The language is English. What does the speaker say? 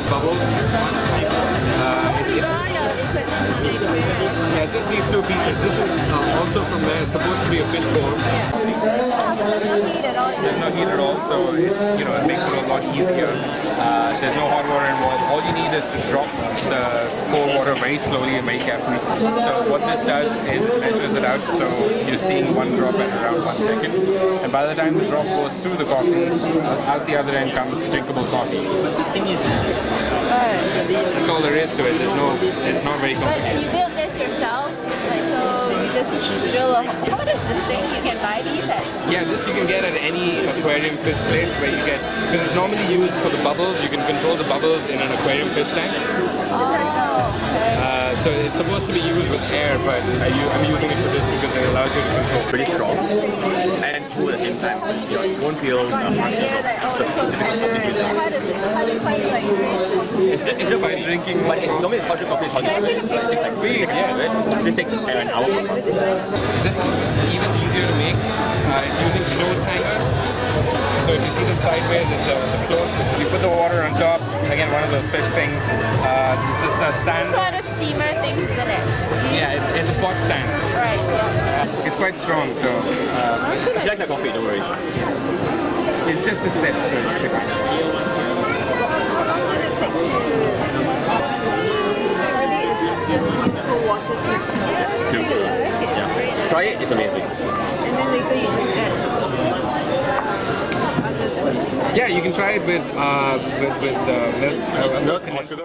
bubbles. Yeah, just these two pieces. This is also from there. It's supposed to be a fish bowl. There's no heat at all, so it makes it a lot easier. There's no hot water involved. All you need is to drop the cold water very slowly and very carefully. So what this does is measures it out, so you're seeing one drop at around 1 second. And by the time the drop goes through the coffee, out the other end comes drinkable coffee. That's all there is to it. It's not very complicated. But you built this yourself? Like, so you just drill a hole. How much is this thing? You can buy these at? Yeah, this you can get at any aquarium fish place where you get, because it's normally used for the bubbles. You can control the bubbles in an aquarium fish tank. Oh, okay. So it's supposed to be used with air, but I'm using it for this because it allows you to control. Pretty strong and cool at the same time. You won't feel How does it like It's just by drinking, but it's normally hot coffee. Can I take a picture? It's like really, yeah, this takes an hour. this is even easier to make. It's using clothes hangers. So if you see them sideways, it's a clothes. You put the water on top. Again, one of those fish things. This is a stand. This one is steamer things, isn't it? Yeah, it's a pot stand. Right, yeah. It's quite strong, so If you like the coffee, don't worry. it's just a sip. So it should be fine. How long would it take to... Just use cold water to... Yeah. Try it, it's amazing. And then later you just add other stuff. Yeah, you can try it with milk. Milk or sugar.